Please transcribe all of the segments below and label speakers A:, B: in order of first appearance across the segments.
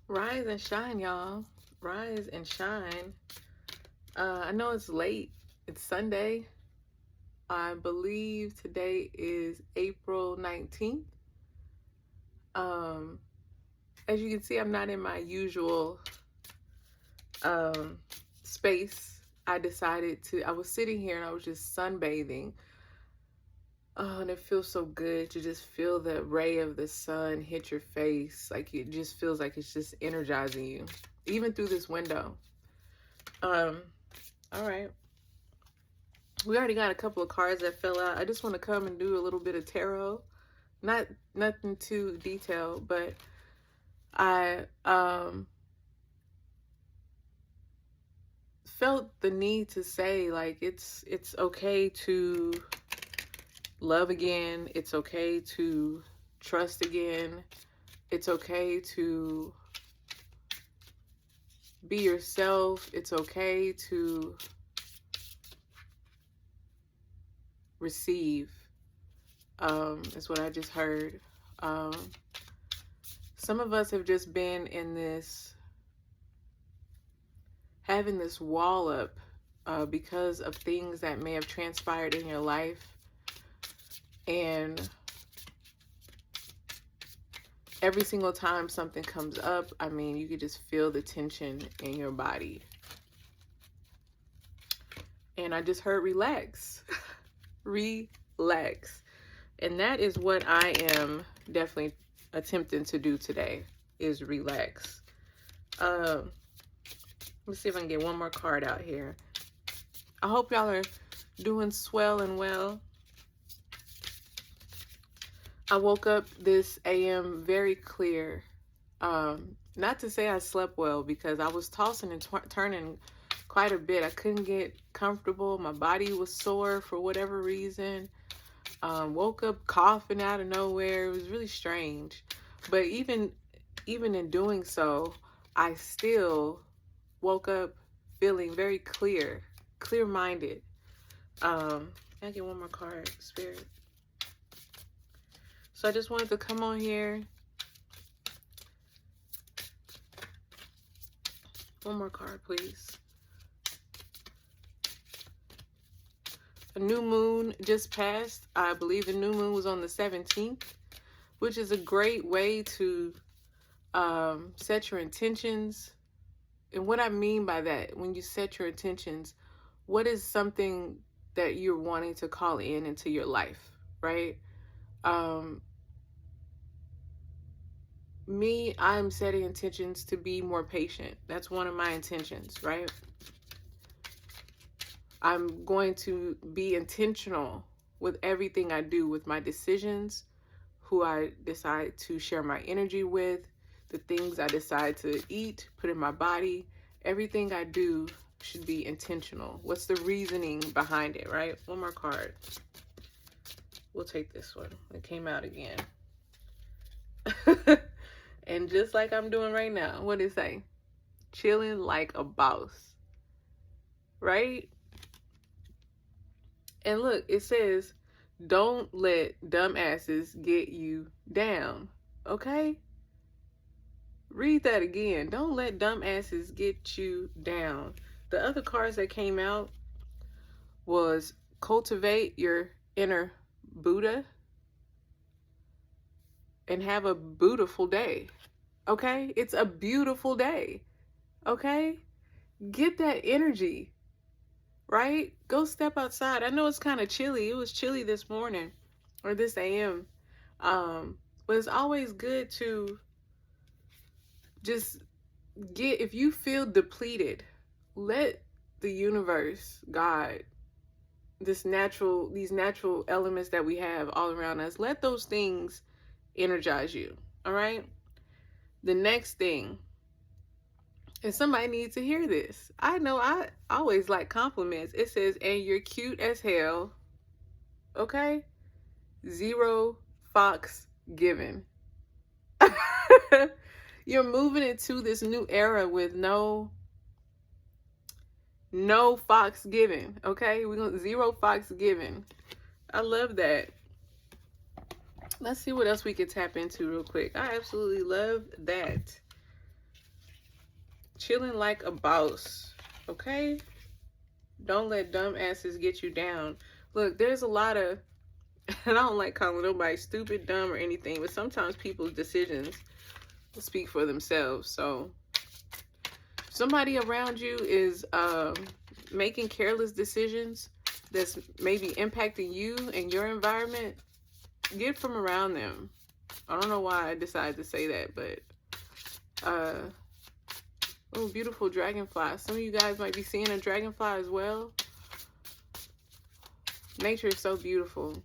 A: Rise and shine, y'all. Rise and shine. I know it's late. It's Sunday. I believe today is April 19th. Um, as you can see, I'm not in my usual space. I was sitting here and I was just sunbathing. Oh, and it feels so good to just feel the ray of the sun hit your face. Like it just feels like it's just energizing you, even through this window. All right. We already got a couple of cards that fell out. I just want to come and do a little bit of tarot. Nothing too detailed, but I felt the need to say, like, it's okay to love again. It's okay to trust again. It's okay to be yourself. It's okay to receive, is what I just heard. Some of us have just been in this, having this wall up because of things that may have transpired in your life. And every single time something comes up, I mean, you could just feel the tension in your body. And I just heard relax. Relax. And that is what I am definitely attempting to do today, is relax. Let me see if I can get one more card out here. I hope y'all are doing swell and well. I woke up this AM very clear. Not to say I slept well, because I was tossing and turning quite a bit. I couldn't get comfortable. My body was sore for whatever reason. Woke up coughing out of nowhere. It was really strange. But even in doing so, I still woke up feeling very clear-minded. Can I get one more card, Spirit? So I just wanted to come on here. One more card, please. A new moon just passed. I believe the new moon was on the 17th, which is a great way to set your intentions. And what I mean by that, when you set your intentions, what is something that you're wanting to call into your life, right? I'm setting intentions to be more patient. That's one of my intentions, right? I'm going to be intentional with everything I do, with my decisions, who I decide to share my energy with, the things I decide to eat, put in my body. Everything I do should be intentional. What's the reasoning behind it, right? One more card. We'll take this one. It came out again. And just like I'm doing right now, what did it say? Chilling like a boss, right? And look, it says, don't let dumbasses get you down, okay? Read that again. Don't let dumbasses get you down. The other cards that came out was cultivate your inner Buddha and have a beautiful day, okay? It's a beautiful day, okay? Get that energy, right? Go step outside. I know it's kind of chilly. It was chilly this morning or this AM. But it's always good to just if you feel depleted, let the universe, God, these natural elements that we have all around us, let those things energize you, all right? The next thing, and somebody needs to hear this. I know I always like compliments. It says, and you're cute as hell, okay? 0 fox given. You're moving into this new era with no fox given, okay? We're going 0 fox given. I love that. Let's see what else we can tap into real quick. I absolutely love that. Chilling like a boss. Okay? Don't let dumb asses get you down. Look, there's a lot of, and I don't like calling nobody stupid, dumb, or anything, but sometimes people's decisions speak for themselves. So somebody around you is making careless decisions that's maybe impacting you and your environment, get from around them. I don't know why I decided to say that, but oh, beautiful dragonfly. Some of you guys might be seeing a dragonfly as well. Nature is so beautiful.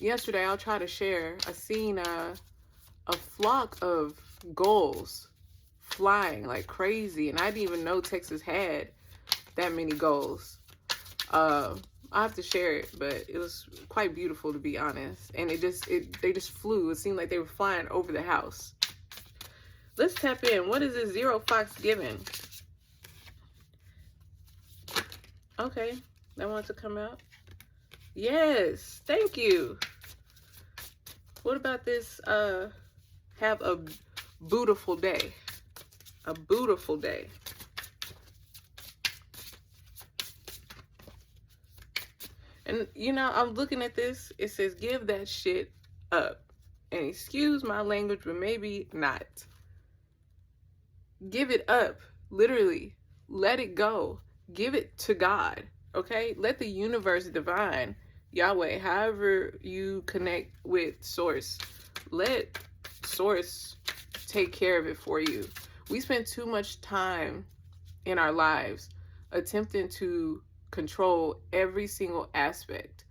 A: Yesterday, I'll try to share. I seen a flock of gulls flying like crazy, and I didn't even know Texas had that many gulls. I have to share it, but it was quite beautiful, to be honest. And they just flew. It seemed like they were flying over the house. Let's tap in. What is this Zero Fox giving? Okay, that wants to come out. Yes, thank you. What about this? Have a beautiful day. A beautiful day. And, you know, I'm looking at this. It says, give that shit up. And excuse my language, but maybe not. Give it up. Literally. Let it go. Give it to God. Okay? Let the universe, divine, Yahweh, however you connect with Source, let Source take care of it for you. We spend too much time in our lives attempting to control every single aspect.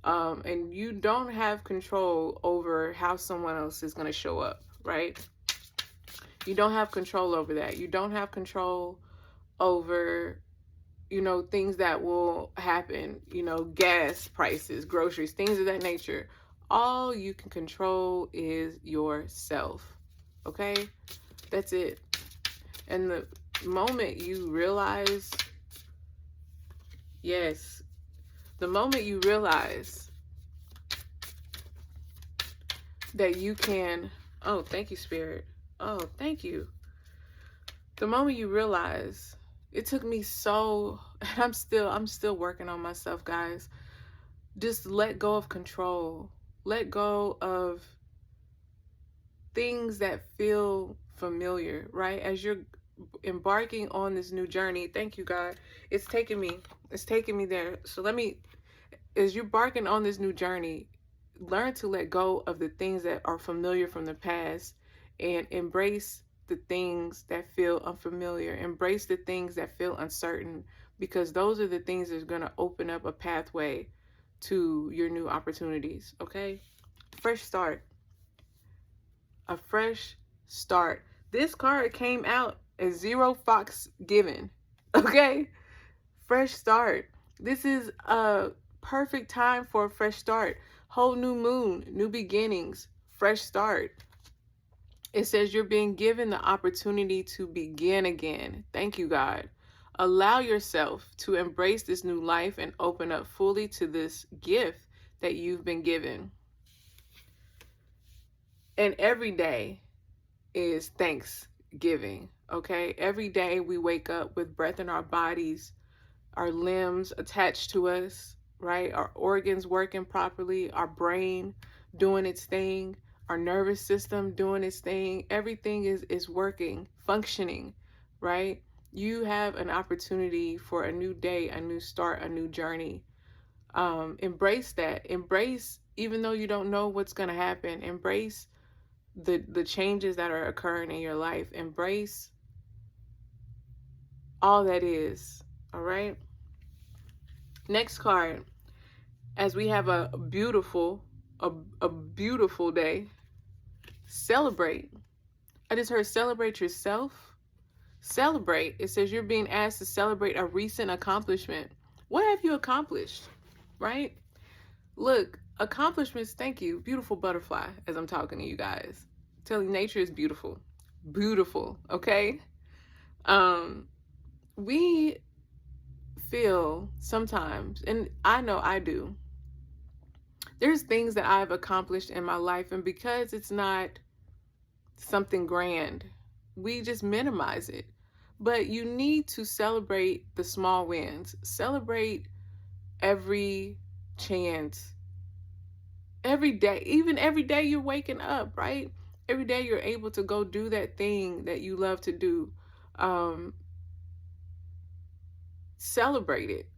A: And you don't have control over how someone else is going to show up, right? You don't have control over that. You don't have control over, you know, things that will happen, you know, gas prices, groceries, things of that nature. All you can control is yourself. Okay? That's it. And the moment you realize, yes, the moment you realize that you can, oh, thank you, Spirit. Oh, thank you. The moment you realize, it took me so, I'm still working on myself, guys. Just let go of control. Let go of things that feel familiar, right? As you're embarking on this new journey, thank you, God. It's taking me there. So as you're embarking on this new journey, learn to let go of the things that are familiar from the past and embrace the things that feel unfamiliar. Embrace the things that feel uncertain, because those are the things that are going to open up a pathway to your new opportunities, okay? Fresh start. A fresh start. This card came out as Zero Fox given, okay? Fresh start. This is a perfect time for a fresh start. Whole new moon, new beginnings, fresh start. It says you're being given the opportunity to begin again. Thank you, God. Allow yourself to embrace this new life and open up fully to this gift that you've been given. And every day is Thanksgiving, okay? Every day we wake up with breath in our bodies, our limbs attached to us, right? Our organs working properly, our brain doing its thing, our nervous system doing its thing. Everything is working, functioning, right? You have an opportunity for a new day, a new start, a new journey. Embrace that. Embrace, even though you don't know what's going to happen, embrace the changes that are occurring in your life. Embrace all that is. All right. Next card. As we have a beautiful day. Celebrate. I just heard celebrate yourself. Celebrate. It says you're being asked to celebrate a recent accomplishment. What have you accomplished? Right? Look, accomplishments, thank you. Beautiful butterfly, as I'm talking to you guys. Telling nature is beautiful. Beautiful, okay? We feel sometimes, and I know I do, there's things that I've accomplished in my life, and because it's not something grand, we just minimize it. But you need to celebrate the small wins. Celebrate every chance, every day, even every day you're waking up, right? Every day you're able to go do that thing that you love to do. Um, Celebrate it.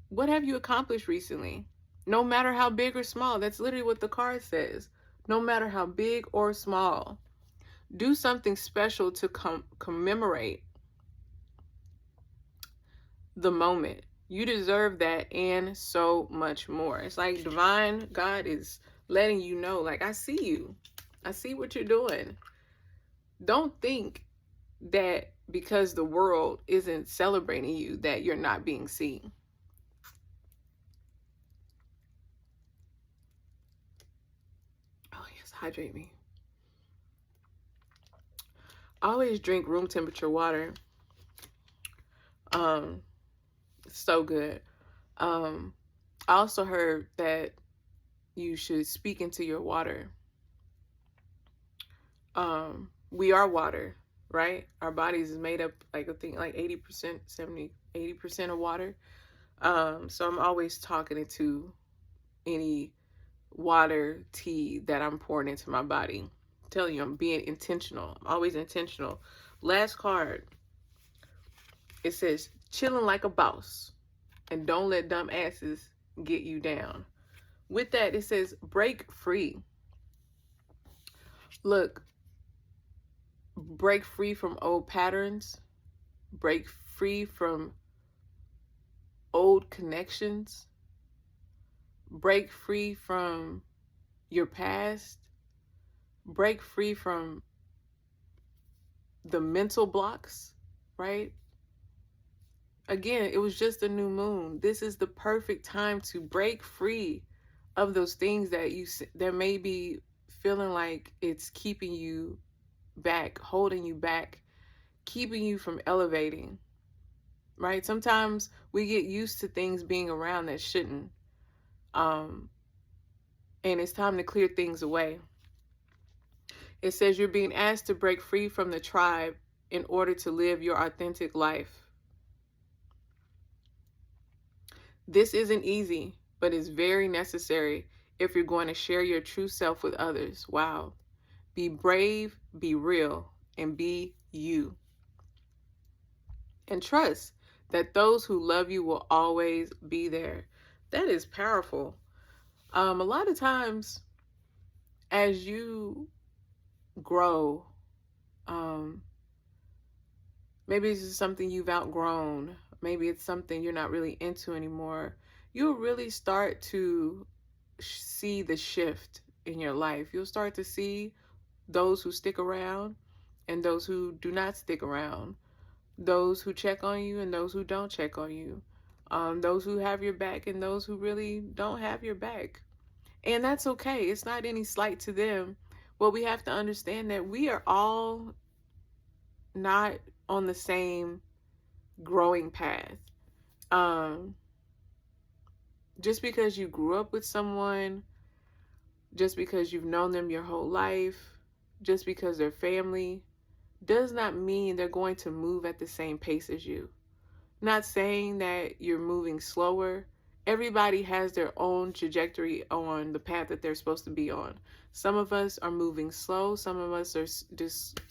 A: What have you accomplished recently? No matter how big or small. That's literally what the card says. No matter how big or small. Do something special to commemorate the moment. You deserve that and so much more. It's like divine God is letting you know, like, I see you. I see what you're doing. Don't think that because the world isn't celebrating you that you're not being seen. Oh, yes, hydrate me. Always drink room temperature water. It's so good. I also heard that you should speak into your water. We are water, right? Our bodies is made up, like, I think like 80%, 70, 80% of water. So I'm always talking into any water, tea that I'm pouring into my body. I'm telling you, I'm being intentional. I'm always intentional. Last card. It says, chilling like a boss and don't let dumb asses get you down. With that, it says, break free. Look, break free from old patterns, break free from old connections, break free from your past, break free from the mental blocks, right? Again, it was just a new moon. This is the perfect time to break free of those things that may be feeling like it's keeping you back, holding you back, keeping you from elevating, right? Sometimes we get used to things being around that shouldn't. And it's time to clear things away. It says you're being asked to break free from the tribe in order to live your authentic life. This isn't easy, but it's very necessary if you're going to share your true self with others. Wow. Be brave, be real, and be you. And trust that those who love you will always be there. That is powerful. A lot of times as you grow, maybe this is something you've outgrown. Maybe it's something you're not really into anymore. You'll really start to see the shift in your life. You'll start to see those who stick around and those who do not stick around. Those who check on you and those who don't check on you. Those who have your back and those who really don't have your back. And that's okay. It's not any slight to them. Well, we have to understand that we are all not on the same growing path. Just because you grew up with someone, just because you've known them your whole life, just because they're family, does not mean they're going to move at the same pace as you. Not saying that you're moving slower. Everybody has their own trajectory on the path that they're supposed to be on. Some of us are moving slow. Some of us are just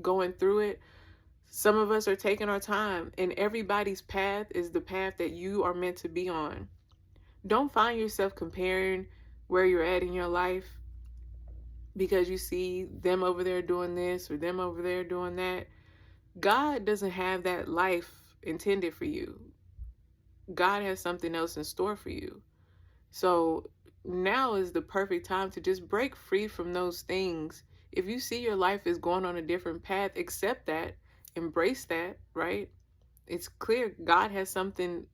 A: going through it. Some of us are taking our time, and everybody's path is the path that you are meant to be on. Don't find yourself comparing where you're at in your life because you see them over there doing this or them over there doing that. God doesn't have that life intended for you. God has something else in store for you. So now is the perfect time to just break free from those things. If you see your life is going on a different path, accept that, embrace that, right? It's clear God has something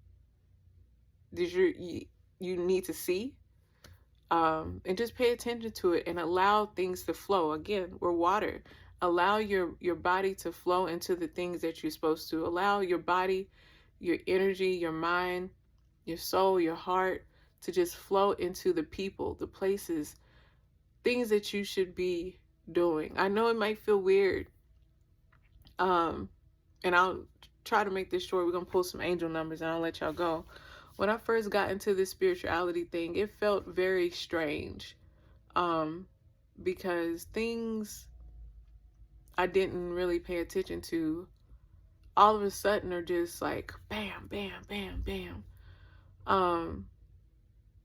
A: that you need to see. And just pay attention to it and allow things to flow. Again, we're water. Allow your body to flow into the things that you're supposed to. Allow your body, your energy, your mind, your soul, your heart to just flow into the people, the places, things that you should be doing. I know it might feel weird. and I'll try to make this short. We're going to pull some angel numbers and I'll let y'all go. When I first got into this spirituality thing, it felt very strange, because things I didn't really pay attention to all of a sudden are just like bam, bam, bam, bam.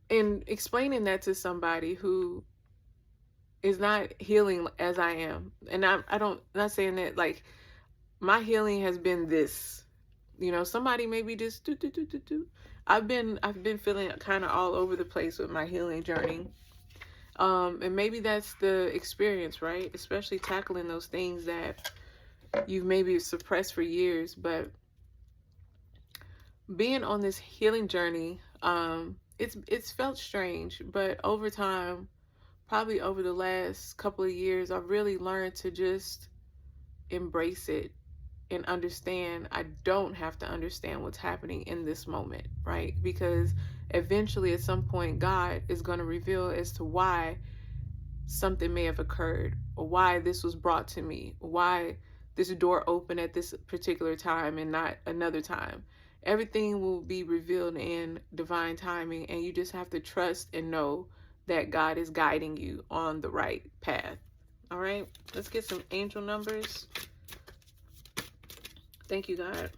A: And explaining that to somebody who is not healing as I am, and I don't, not saying that like my healing has been this, somebody maybe just do do do do do. I've been feeling kind of all over the place with my healing journey. And maybe that's the experience, right? Especially tackling those things that you've maybe suppressed for years. But being on this healing journey, it's felt strange, but over time, probably over the last couple of years, I've really learned to just embrace it and understand I don't have to understand what's happening in this moment, right? Because eventually at some point God is going to reveal as to why something may have occurred, or why this was brought to me, why this door opened at this particular time and not another time. Everything will be revealed in divine timing, and you just have to trust and know that God is guiding you on the right path. All right, let's get some angel numbers. Thank you, God.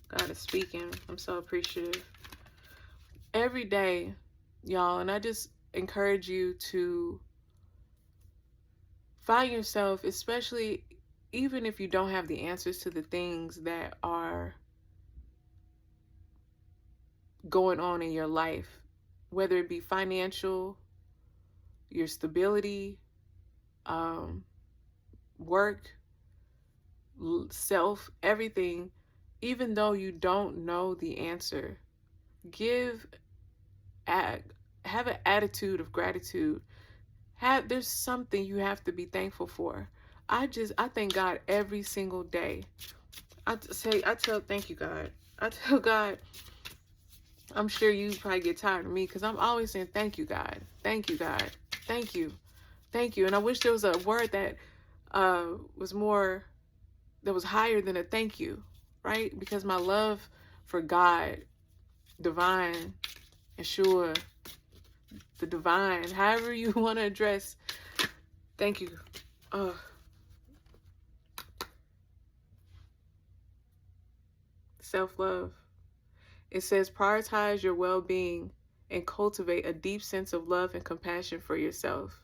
A: God is speaking. I'm so appreciative. Every day, y'all, and I just encourage you to find yourself, especially even if you don't have the answers to the things that are going on in your life, whether it be financial, your stability, work, self, everything, even though you don't know the answer, have an attitude of gratitude. There's something you have to be thankful for. I thank God every single day. Thank you, God. I tell God, I'm sure you probably get tired of me because I'm always saying, thank you, God. Thank you, God. Thank you. Thank you. And I wish there was a word that was higher than a thank you, right? Because my love for God, divine, Yeshua, the divine, however you want to address, thank you. Self-love. It says prioritize your well-being and cultivate a deep sense of love and compassion for yourself.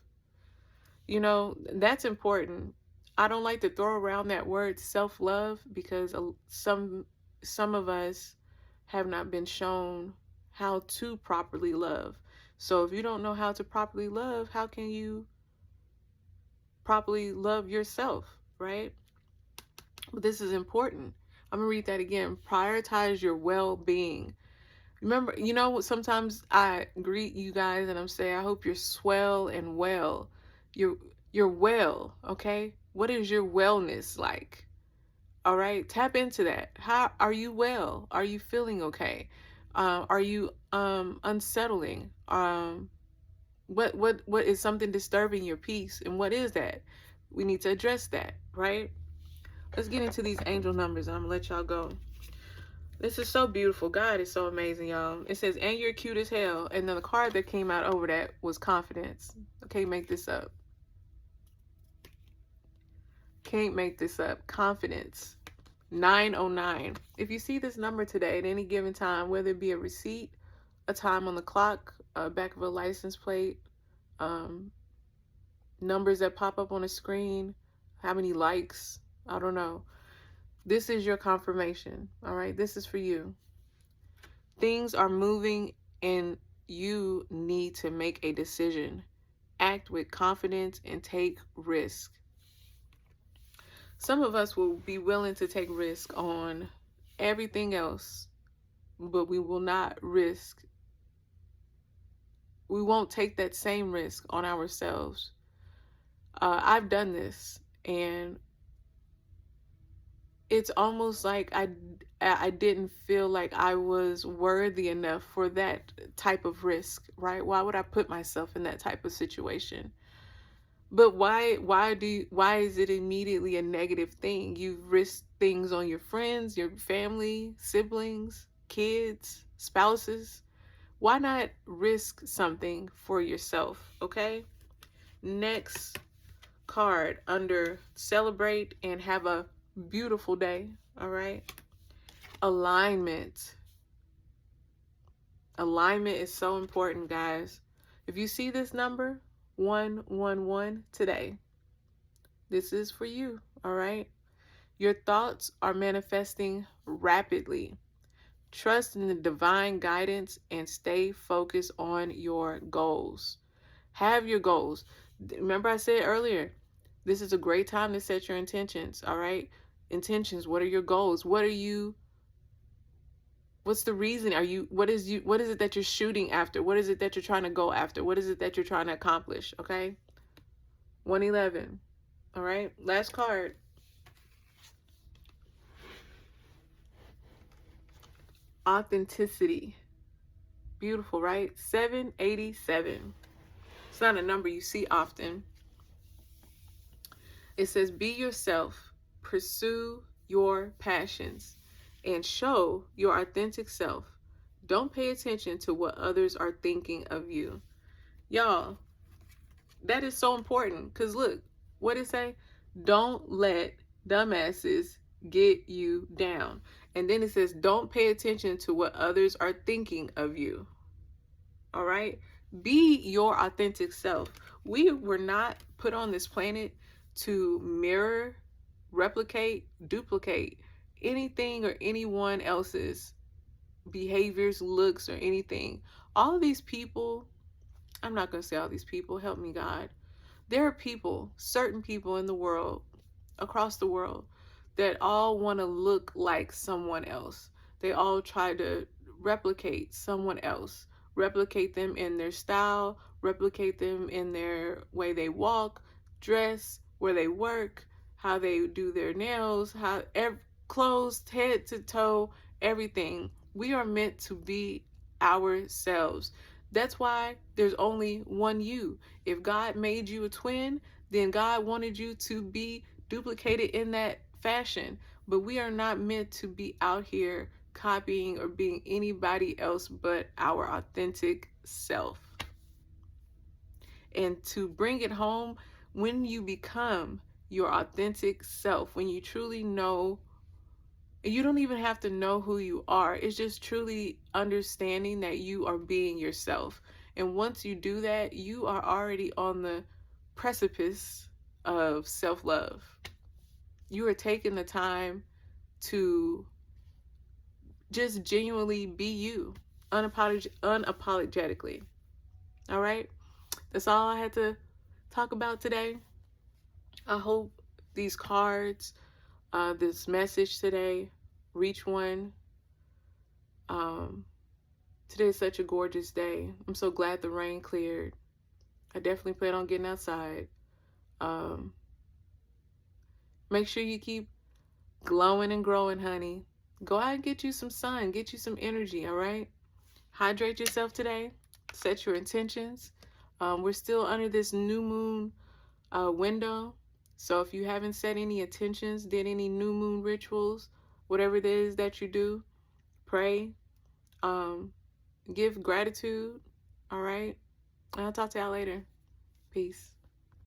A: That's important. I don't like to throw around that word self-love because some of us have not been shown how to properly love. So if you don't know how to properly love, how can you properly love yourself, right? But this is important. I'm going to read that again. Prioritize your well-being. Remember, sometimes I greet you guys and I'm saying, I hope you're swell and well. You're well, okay? What is your wellness like? All right, tap into that. How are you well? Are you feeling okay? Are you unsettling? What is something disturbing your peace? And what is that? We need to address that, right? Let's get into these angel numbers. I'm gonna let y'all go. This is so beautiful. God is so amazing, y'all. It says, and you're cute as hell. And then the card that came out over that was confidence. I can't make this up. Can't make this up. Confidence. 909. If you see this number today at any given time, whether it be a receipt, a time on the clock, back of a license plate, numbers that pop up on a screen, how many likes, I don't know. This is your confirmation, all right? This is for you. Things are moving and you need to make a decision. Act with confidence and take risk. Some of us will be willing to take risk on everything else, but we will not risk. We won't take that same risk on ourselves. I've done this, and it's almost like I didn't feel like I was worthy enough for that type of risk, right? Why would I put myself in that type of situation? But why is it immediately a negative thing? You've risked things on your friends, your family, siblings, kids, spouses. Why not risk something for yourself, okay? Next card under celebrate and have a beautiful day, all right? Alignment. Alignment is so important, guys. If you see this number, 111 today, this is for you, all right? Your thoughts are manifesting rapidly. Trust in the divine guidance and stay focused on your goals. Have your goals. Remember I said earlier, this is a great time to set your intentions, all right? Intentions, what are your goals? What's the reason? What is it that you're shooting after? What is it that you're trying to go after? What is it that you're trying to accomplish, okay? 111. All right? Last card. Authenticity. Beautiful, right? 787. It's not a number you see often. It says, be yourself, pursue your passions, and show your authentic self. Don't pay attention to what others are thinking of you. Y'all, that is so important because look, what it say? Don't let dumbasses get you down. And then it says, don't pay attention to what others are thinking of you. All right? Be your authentic self. We were not put on this planet to mirror, replicate, duplicate anything or anyone else's behaviors, looks, or anything. All of these people, I'm not going to say all these people, help me God. There are people, certain people in the world, across the world, that all want to look like someone else. They all try to replicate someone else, replicate them in their style, replicate them in their way they walk, dress, where they work, how they do their nails, clothes, head to toe, everything. We are meant to be ourselves. That's why there's only one you. If God made you a twin, then God wanted you to be duplicated in that fashion. But we are not meant to be out here copying or being anybody else but our authentic self. And to bring it home, when you become your authentic self, when you truly know, you don't even have to know who you are. It's just truly understanding that you are being yourself. And once you do that, you are already on the precipice of self-love. You are taking the time to just genuinely be you, unapologetically. All right? That's all I had to talk about today. I hope these cards, this message today, reach one. Today is such a gorgeous day. I'm so glad the rain cleared. I definitely plan on getting outside. Make sure you keep glowing and growing, honey. Go out and get you some sun, get you some energy, all right? Hydrate yourself today. Set your intentions. We're still under this new moon window. So if you haven't set any intentions, did any new moon rituals, whatever it is that you do, pray, give gratitude, all right? I'll talk to y'all later. Peace.